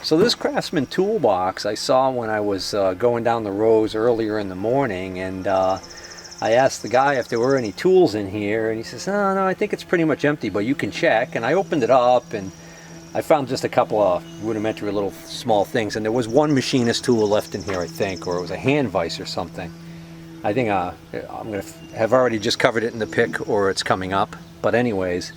So this Craftsman toolbox I saw when I was going down the rows earlier in the morning, and I asked the guy if there were any tools in here, and he says, "Oh, no, I think it's pretty much empty, but you can check." And I opened it up, and I found just a couple of rudimentary little small things, and there was one machinist tool left in here, I think, or it was a hand vise or something. I think I'm going to have already just covered it in the pick, or it's coming up. But anyways,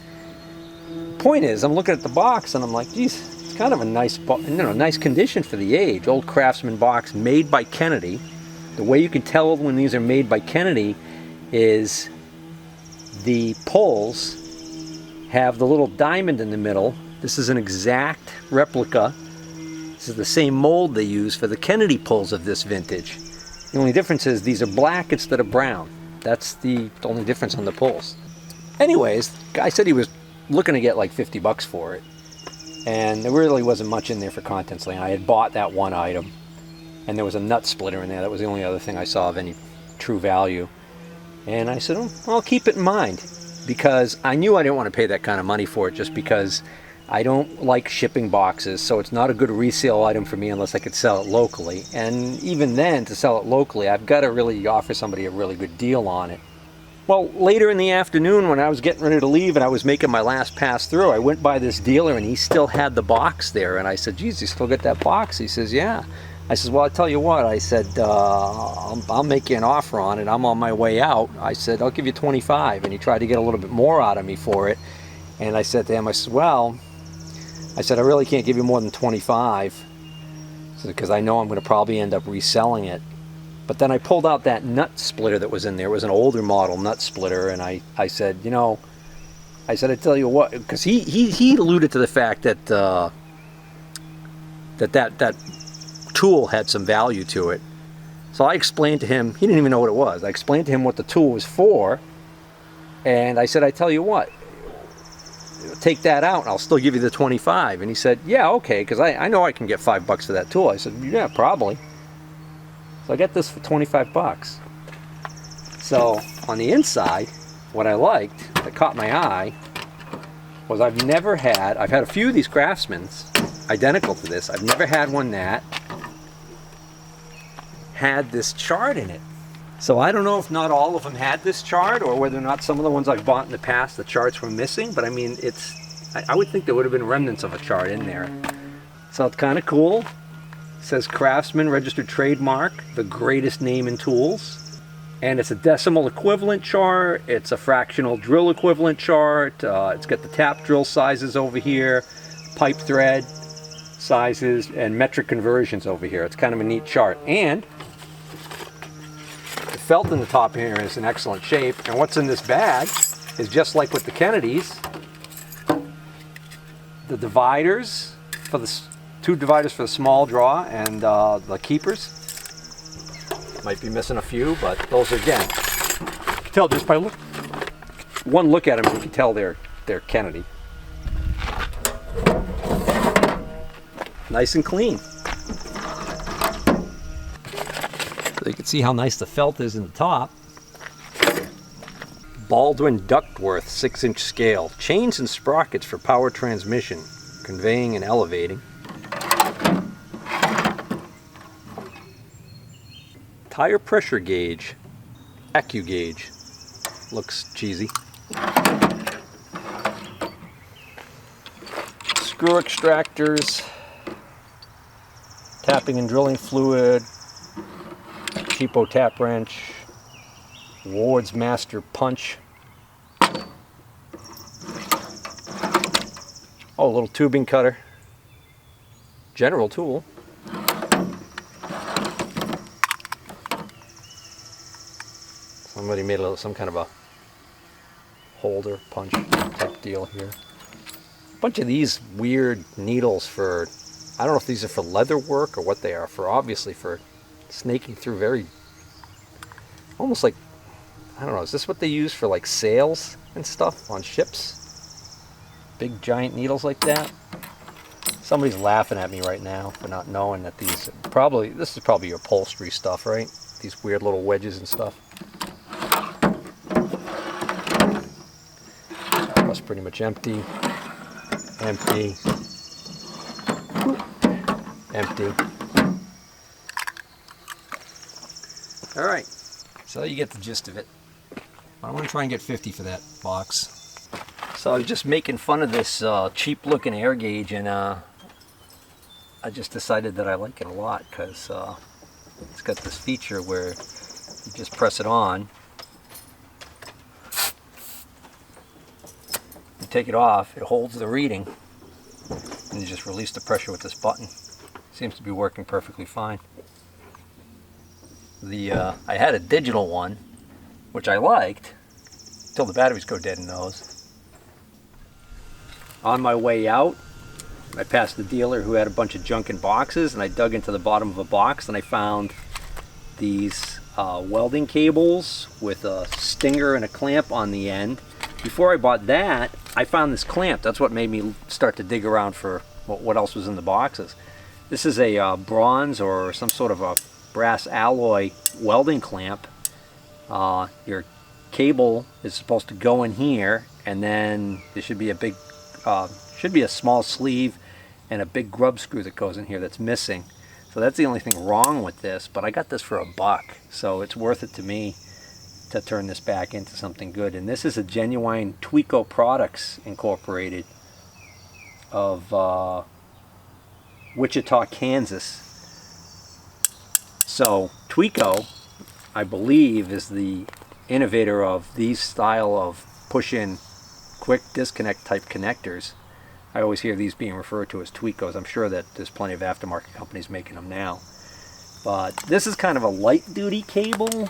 the point is, I'm looking at the box, and I'm like, geez, it's kind of a nice, nice condition for the age. Old Craftsman box, made by Kennedy. The way you can tell when these are made by Kennedy is the pulls have the little diamond in the middle. This is an exact replica. This is the same mold they use for the Kennedy pulls of this vintage. The only difference is these are black instead of brown. That's the only difference on the pulls. Anyways, the guy said he was looking to get like 50 bucks for it. And there really wasn't much in there for contents lane. I had bought that one item, and there was a nut splitter in there. That was the only other thing I saw of any true value. And I said, oh, I'll keep it in mind, because I knew I didn't want to pay that kind of money for it, just because I don't like shipping boxes, so it's not a good resale item for me unless I could sell it locally. And even then, to sell it locally, I've got to really offer somebody a really good deal on it. Well, later in the afternoon, when I was getting ready to leave and I was making my last pass through, I went by this dealer and he still had the box there. And I said, geez, you still got that box? He says, yeah. I said, well, I tell you what, I said, I'll make you an offer on it. I'm on my way out. I said, I'll give you 25. And he tried to get a little bit more out of me for it. And I said to him, I said, well, I said, I really can't give you more than 25 because I know I'm going to probably end up reselling it. But then I pulled out that nut splitter that was in there. It was an older model nut splitter, and I said, you know, I said, I tell you what, because he alluded to the fact that that tool had some value to it. So I explained to him, he didn't even know what it was. I explained to him what the tool was for, and I said, I tell you what, take that out and I'll still give you the 25. And he said, yeah, okay, because I know I can get $5 for that tool. I said, yeah, probably. So I got this for 25 bucks. So on the inside, what I liked that caught my eye was I've had a few of these Craftsmans identical to this. I've never had one that had this chart in it. So I don't know if not all of them had this chart, or whether or not some of the ones I've bought in the past, the charts were missing. But I mean, I would think there would have been remnants of a chart in there. So it's kind of cool. It says Craftsman, registered trademark, the greatest name in tools. And it's a decimal equivalent chart. It's a fractional drill equivalent chart. It's got the tap drill sizes over here, pipe thread sizes, and metric conversions over here. It's kind of a neat chart. And the felt in the top here is in excellent shape. And what's in this bag is just like with the Kennedys. The dividers for the two dividers for the small draw, and the keepers. Might be missing a few, but those are, again, you can tell just by one look at them, you can tell they're Kennedy. Nice and clean. So you can see how nice the felt is in the top. Baldwin Duckworth 6-inch scale. Chains and sprockets for power transmission, conveying and elevating. Tire pressure gauge, AccuGauge. Looks cheesy. Screw extractors, tapping and drilling fluid, cheapo tap wrench, Ward's Master punch. Oh, a little tubing cutter. General tool. Somebody made some kind of a holder punch type deal here. A bunch of these weird needles for, I don't know if these are for leather work or what they are for, obviously for snaking through very, almost like, I don't know, is this what they use for like sails and stuff on ships? Big giant needles like that? Somebody's laughing at me right now for not knowing that this is probably your upholstery stuff, right? These weird little wedges and stuff. That's pretty much empty. Empty. empty. Alright, so you get the gist of it. I want to try and get 50 for that box. So I was just making fun of this cheap looking air gauge, and I just decided that I like it a lot because it's got this feature where you just press it on, you take it off, it holds the reading, and you just release the pressure with this button. Seems to be working perfectly fine. I had a digital one, which I liked, until the batteries go dead in those. On my way out, I passed the dealer who had a bunch of junk in boxes, and I dug into the bottom of a box and I found these welding cables with a stinger and a clamp on the end. Before I bought that, I found this clamp. That's what made me start to dig around for what else was in the boxes. This is a bronze or some sort of a brass alloy welding clamp. Your cable is supposed to go in here, and then there should be a big, should be a small sleeve and a big grub screw that goes in here that's missing. So that's the only thing wrong with this, but I got this for $1, so it's worth it to me to turn this back into something good. And this is a genuine Tweco Products Incorporated of Wichita, Kansas. So Tweco, I believe, is the innovator of these style of push-in quick disconnect type connectors. I always hear these being referred to as Twecos. I'm sure that there's plenty of aftermarket companies making them now. But this is kind of a light duty cable.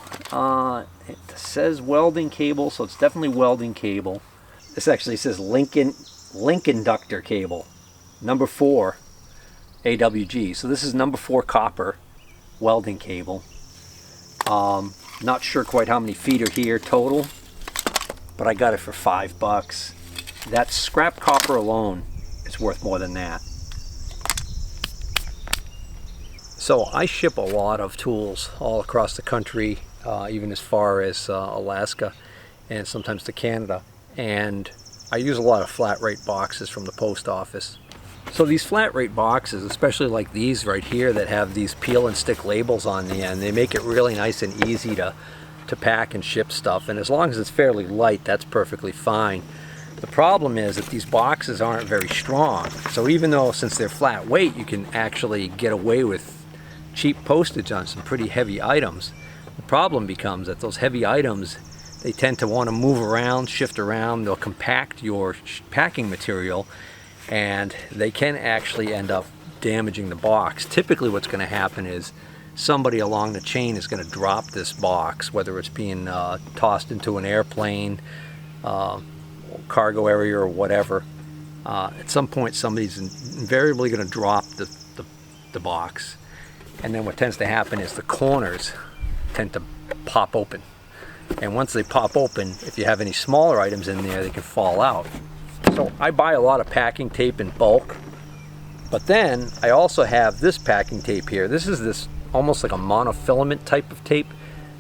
It says welding cable, so it's definitely welding cable. This actually says link inductor cable, number 4 AWG. So this is number 4 copper welding cable. Not sure quite how many feet are here total, but I got it for $5. That scrap copper alone is worth more than that. So I ship a lot of tools all across the country, even as far as Alaska and sometimes to Canada, and I use a lot of flat rate boxes from the post office. So these flat rate boxes, especially like these right here that have these peel and stick labels on the end, they make it really nice and easy to pack and ship stuff, and as long as it's fairly light, that's perfectly fine. The problem is that these boxes aren't very strong, so even though since they're flat weight you can actually get away with cheap postage on some pretty heavy items, the problem becomes that those heavy items, they tend to want to move around, shift around, they'll compact your packing material, and they can actually end up damaging the box. Typically what's going to happen is somebody along the chain is going to drop this box, whether it's being tossed into an airplane, cargo area or whatever. At some point somebody's invariably going to drop the box, and then what tends to happen is the corners tend to pop open, and once they pop open, if you have any smaller items in there, they can fall out. So I buy a lot of packing tape in bulk, but then I also have this packing tape here. This is this almost like a monofilament type of tape.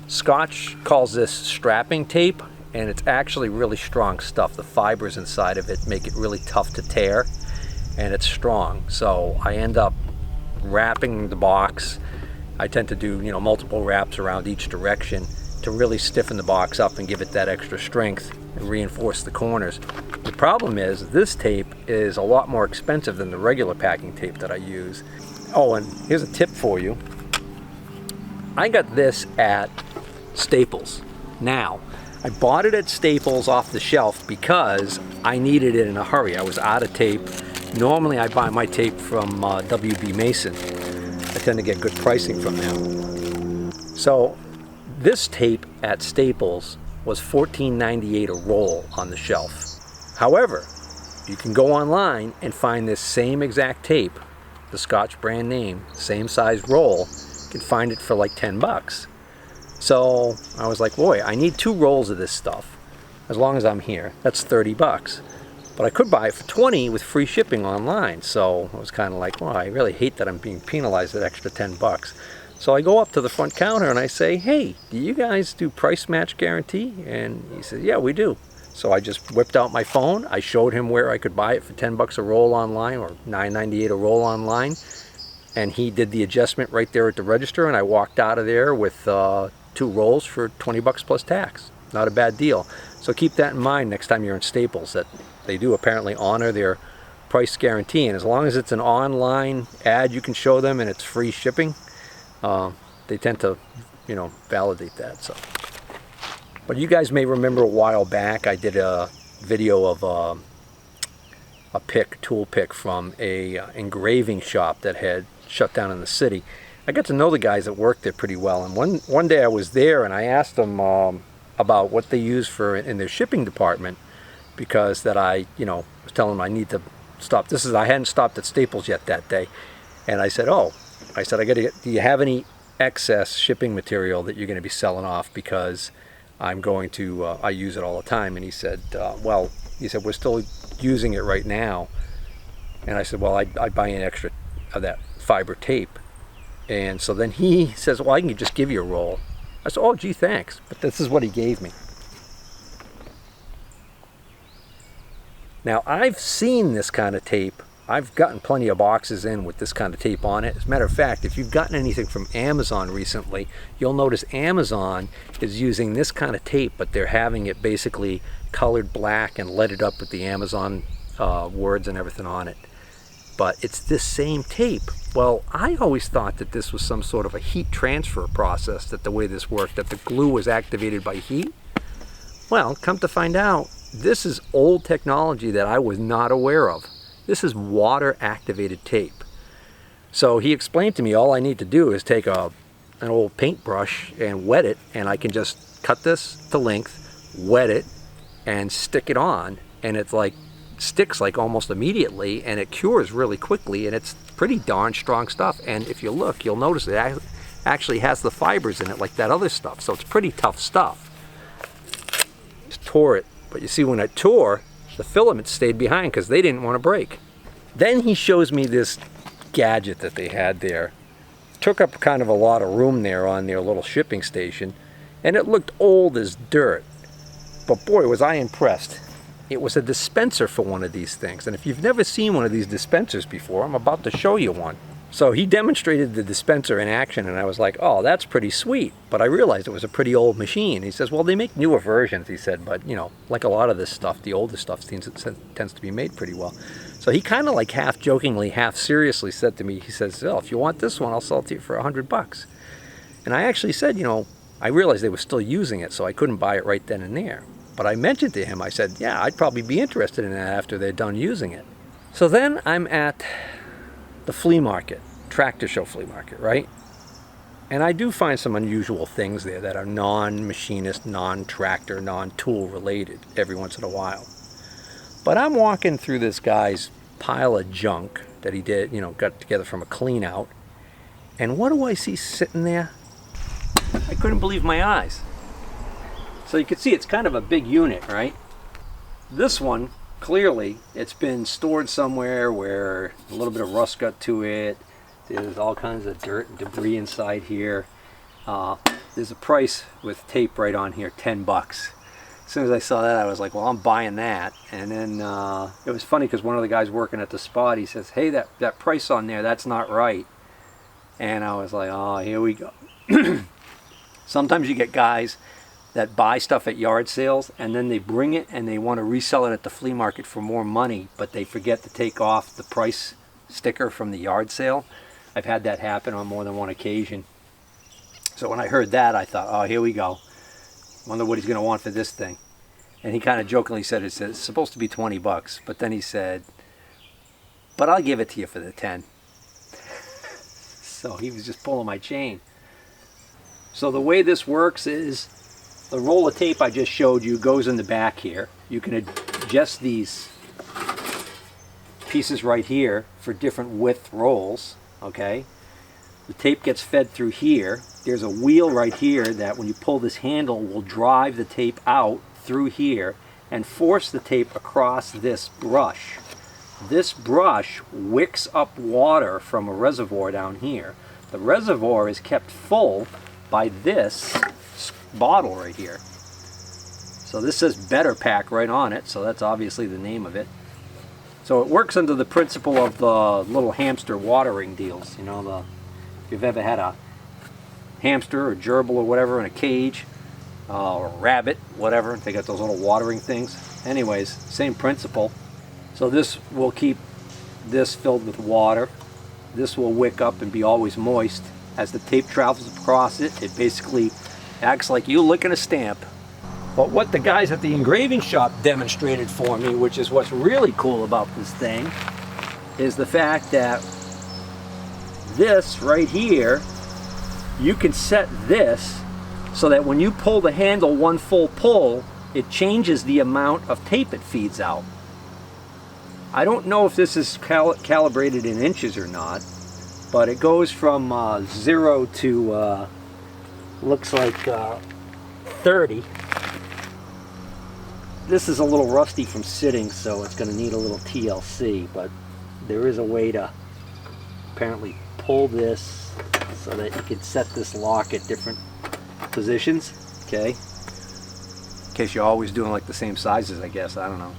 Scotch calls this strapping tape, and it's actually really strong stuff. The fibers inside of it make it really tough to tear, and it's strong. So I end up wrapping the box. I tend to do, multiple wraps around each direction to really stiffen the box up and give it that extra strength and reinforce the corners. The problem is this tape is a lot more expensive than the regular packing tape that I use. Oh, and here's a tip for you. I got this at Staples. Now, I bought it at Staples off the shelf because I needed it in a hurry. I was out of tape. Normally I buy my tape from WB Mason. I tend to get good pricing from them. So this tape at Staples was $14.98 a roll on the shelf. However, you can go online and find this same exact tape, the Scotch brand name, same size roll. You can find it for like $10. So I was like, boy, I need 2 rolls of this stuff. As long as I'm here, that's $30. But I could buy it for $20 with free shipping online. So I was kind of like, well, I really hate that I'm being penalized that extra $10. So I go up to the front counter and I say, hey, do you guys do price match guarantee? And he said, yeah, we do. So I just whipped out my phone. I showed him where I could buy it for $10 a roll online, or $9.98 a roll online. and he did the adjustment right there at the register, and I walked out of there with 2 rolls for 20 bucks plus tax. Not a bad deal. So keep that in mind next time you're in Staples, that they do apparently honor their price guarantee, and as long as it's an online ad you can show them and it's free shipping, they tend to, you know, validate that. So, but you guys may remember a while back I did a video of a tool pick from a engraving shop that had shut down in the city. I got to know the guys that worked there pretty well, and one day I was there and I asked them about what they use for in their shipping department, because that I, you know, was telling them I need to stop. I hadn't stopped at Staples yet that day, and I said, I got to get, do you have any excess shipping material that you're going to be selling off, because I'm going to, I use it all the time. And he said, well, he said, we're still using it right now. And I said, well, I buy an extra of that fiber tape. And so then he says, well, I can just give you a roll. I said, oh, gee, thanks. But this is what he gave me. Now, I've seen this kind of tape. I've gotten plenty of boxes in with this kind of tape on it. As a matter of fact, if you've gotten anything from Amazon recently, you'll notice Amazon is using this kind of tape, but they're having it basically colored black and leaded up with the Amazon words and everything on it. But it's this same tape. Well, I always thought that this was some sort of a heat transfer process, that the way this worked, that the glue was activated by heat. Well, come to find out, this is old technology that I was not aware of. This is water activated tape. So he explained to me all I need to do is take an old paintbrush and wet it, and I can just cut this to length, wet it, and stick it on, and it's like sticks like almost immediately, and it cures really quickly, and it's pretty darn strong stuff. And if you look, you'll notice it actually has the fibers in it like that other stuff, so it's pretty tough stuff. Just tore it, but you see, when I tore, the filaments stayed behind because they didn't want to break. Then he shows me this gadget that they had there. Took up kind of a lot of room there on their little shipping station, and it looked old as dirt. But boy, was I impressed. It was a dispenser for one of these things, and if you've never seen one of these dispensers before, I'm about to show you one. So he demonstrated the dispenser in action, and I was like, oh, that's pretty sweet. But I realized it was a pretty old machine. He says, well, they make newer versions, he said, but, you know, like a lot of this stuff, the older stuff tends to be made pretty well. So he kind of like half jokingly, half seriously said to me, he says, oh, if you want this one, I'll sell it to you for $100. And I actually said, you know, I realized they were still using it, so I couldn't buy it right then and there. But I mentioned to him, I said, yeah, I'd probably be interested in that after they're done using it. So then I'm at the flea market, tractor show flea market, right? And I do find some unusual things there that are non-machinist, non-tractor, non-tool related every once in a while. But I'm walking through this guy's pile of junk that he did, you know, got together from a clean out. And what do I see sitting there? I couldn't believe my eyes. So you can see it's kind of a big unit, right? This one, clearly, it's been stored somewhere where a little bit of rust got to it. There's all kinds of dirt and debris inside here. There's a price with tape right on here, 10 bucks. As soon as I saw that, I was like, well, I'm buying that. And then it was funny because one of the guys working at the spot, he says, hey, that price on there, that's not right. And I was like, oh, here we go. Sometimes you get guys that buy stuff at yard sales, and then they bring it and they want to resell it at the flea market for more money, but they forget to take off the price sticker from the yard sale. I've had that happen on more than one occasion. So when I heard that, I thought, oh, here we go. Wonder what he's going to want for this thing. And he kind of jokingly said, it's supposed to be 20 bucks. But then he said, but I'll give it to you for the 10. So he was just pulling my chain. So the way this works is the roll of tape I just showed you goes in the back here. You can adjust these pieces right here for different width rolls, okay? The tape gets fed through here. There's a wheel right here that when you pull this handle will drive the tape out through here and force the tape across this brush. This brush wicks up water from a reservoir down here. The reservoir is kept full by this bottle right here. So this says Better Pack right on it, so that's obviously the name of it. So it works under the principle of the little hamster watering deals. You know, if you've ever had a hamster or gerbil or whatever in a cage, or a rabbit, whatever, they got those little watering things. Anyways, same principle. So this will keep this filled with water. This will wick up and be always moist. As the tape travels across it, it basically acts like you licking a stamp. But what the guys at the engraving shop demonstrated for me, which is what's really cool about this thing, is the fact that this right here, you can set this so that when you pull the handle one full pull, it changes the amount of tape it feeds out. I don't know if this is calibrated in inches or not, but it goes from 0 to looks like 30. This is a little rusty from sitting, so it's going to need a little TLC, but there is a way to apparently pull this so that you can set this lock at different positions, okay? In case you're always doing like the same sizes, I guess, I don't know.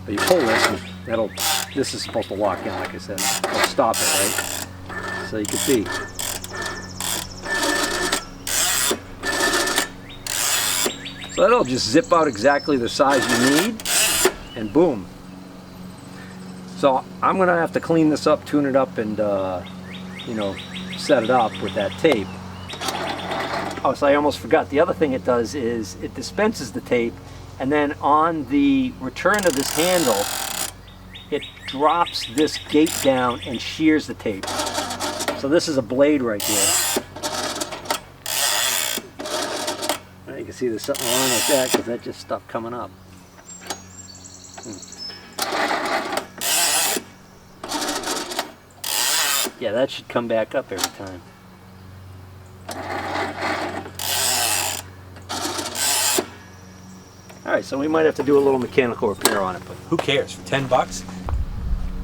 But you pull this and this is supposed to lock in, like I said. It'll stop it, right? So you can see. So that'll just zip out exactly the size you need, and boom. So I'm gonna have to clean this up, tune it up, and you know, set it up with that tape. Oh, so I almost forgot. The other thing it does is it dispenses the tape, and then on the return of this handle, it drops this gate down and shears the tape. So this is a blade right here. You can see there's something wrong with that because that just stopped coming up. Yeah, that should come back up every time. Alright, so we might have to do a little mechanical repair on it, but who cares? For 10 bucks?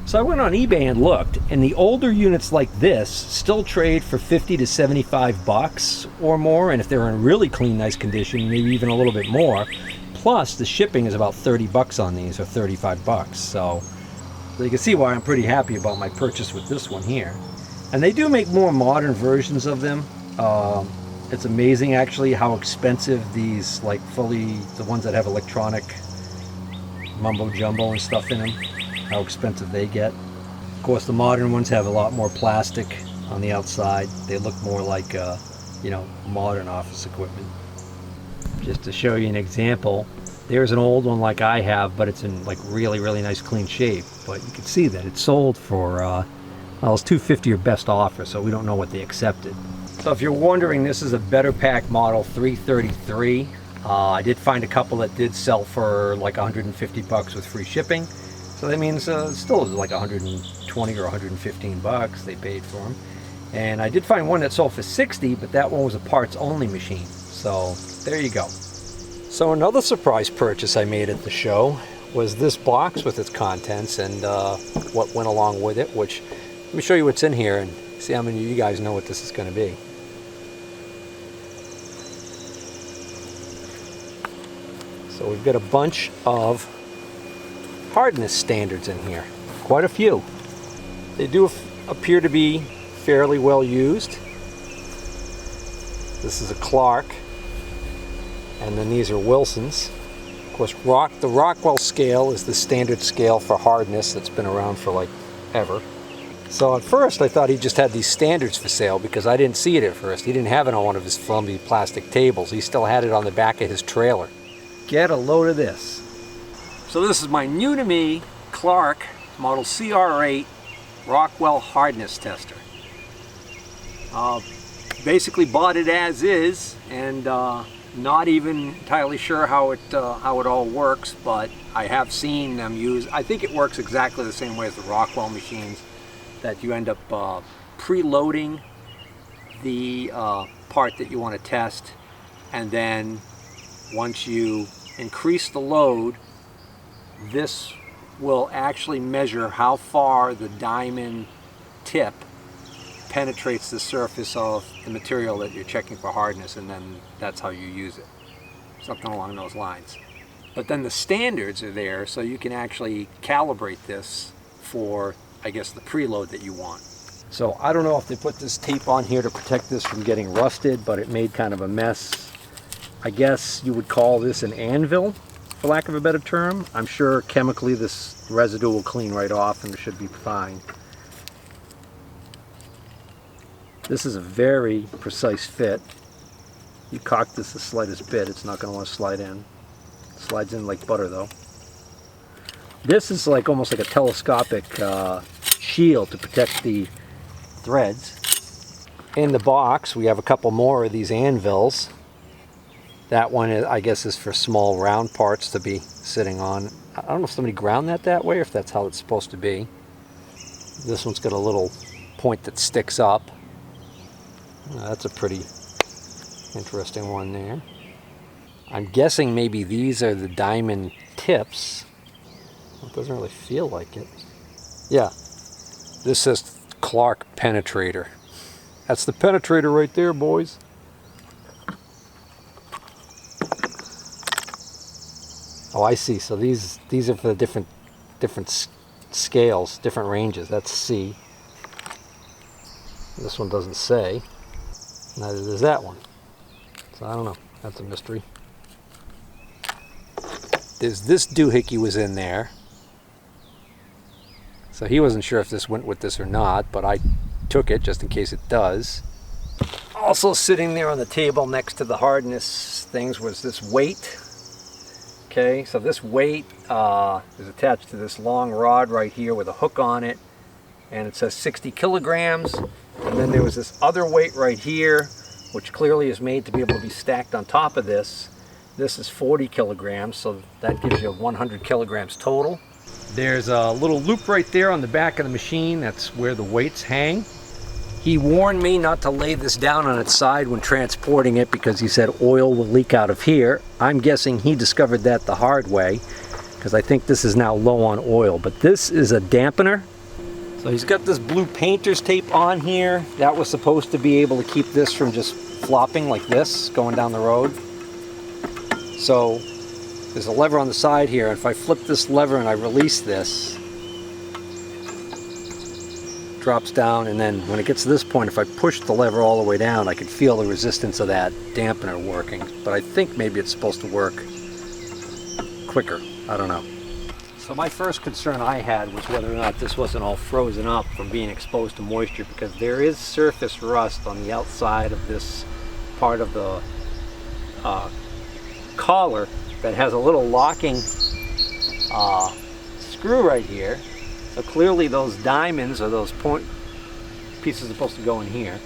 So I went on eBay and looked, and the older units like this still trade for 50 to 75 bucks or more, and if they're in really clean, nice condition, maybe even a little bit more. Plus, the shipping is about 30 bucks on these, or 35 bucks. So you can see why I'm pretty happy about my purchase with this one here. And they do make more modern versions of them. It's amazing, actually, how expensive these, like the ones that have electronic mumbo jumbo and stuff in them, how expensive they get. Of course, the modern ones have a lot more plastic on the outside. They look more like, you know, modern office equipment. Just to show you an example, there's an old one like I have, but it's in like really, really nice clean shape. But you can see that it's sold for, well, it's $250 or best offer, so we don't know what they accepted. So if you're wondering, this is a Better Pack model 333. I did find a couple that did sell for like 150 bucks with free shipping. So that means still like 120 or 115 bucks they paid for them. And I did find one that sold for 60, but that one was a parts only machine. So there you go. So another surprise purchase I made at the show was this box with its contents and what went along with it, which, let me show you what's in here and see how many of you guys know what this is going to be. So we've got a bunch of Hardness Standards in here, quite a few. They do appear to be fairly well used. This is a Clark, and then these are Wilsons. Of course, the Rockwell scale is the standard scale for hardness that's been around for like ever. So at first I thought he just had these standards for sale because I didn't see it at first. He didn't have it on one of his flimsy plastic tables. He still had it on the back of his trailer. Get a load of this. So this is my new to me Clark model CR8 Rockwell hardness tester. Basically bought it as is, and not even entirely sure how it all works, but I have seen them use. I think it works exactly the same way as the Rockwell machines, that you end up preloading the part that you want to test, and then once you increase the load, this will actually measure how far the diamond tip penetrates the surface of the material that you're checking for hardness, and then that's how you use it. Something along those lines. But then the standards are there, so you can actually calibrate this for, I guess, the preload that you want. So I don't know if they put this tape on here to protect this from getting rusted, but it made kind of a mess. I guess you would call this an anvil, for lack of a better term. I'm sure chemically this residue will clean right off and it should be fine. This is a very precise fit. You cock this the slightest bit, it's not going to want to slide in. Slides in like butter though. This is like almost like a telescopic shield to protect the threads. In the box we have a couple more of these anvils. That one I guess is for small round parts to be sitting on. I don't know if somebody ground that way or if that's how it's supposed to be. This one's got a little point that sticks up. That's a pretty interesting one there. I'm guessing maybe these are the diamond tips. It doesn't really feel like it. Yeah, this says Clark penetrator. That's the penetrator right there, boys. Oh, I see. So these are for the different scales, different ranges. That's C. This one doesn't say. Neither does that one. So I don't know. That's a mystery. There's this doohickey was in there. So he wasn't sure if this went with this or not, but I took it just in case it does. Also sitting there on the table next to the hardness things was this weight. Okay, so this weight is attached to this long rod right here with a hook on it, and it says 60 kilograms. And then there was this other weight right here, which clearly is made to be able to be stacked on top of this. This is 40 kilograms, so that gives you 100 kilograms total. There's a little loop right there on the back of the machine. That's where the weights hang. He warned me not to lay this down on its side when transporting it because he said oil will leak out of here. I'm guessing he discovered that the hard way because I think this is now low on oil. But this is a dampener. So he's got this blue painter's tape on here. That was supposed to be able to keep this from just flopping like this going down the road. So there's a lever on the side here. If I flip this lever and I release this, it drops down, and then when it gets to this point, if I push the lever all the way down, I can feel the resistance of that dampener working. But I think maybe it's supposed to work quicker. I don't know. So my first concern I had was whether or not this wasn't all frozen up from being exposed to moisture, because there is surface rust on the outside of this part of the collar that has a little locking screw right here. So clearly those diamonds or those point pieces are supposed to go in here.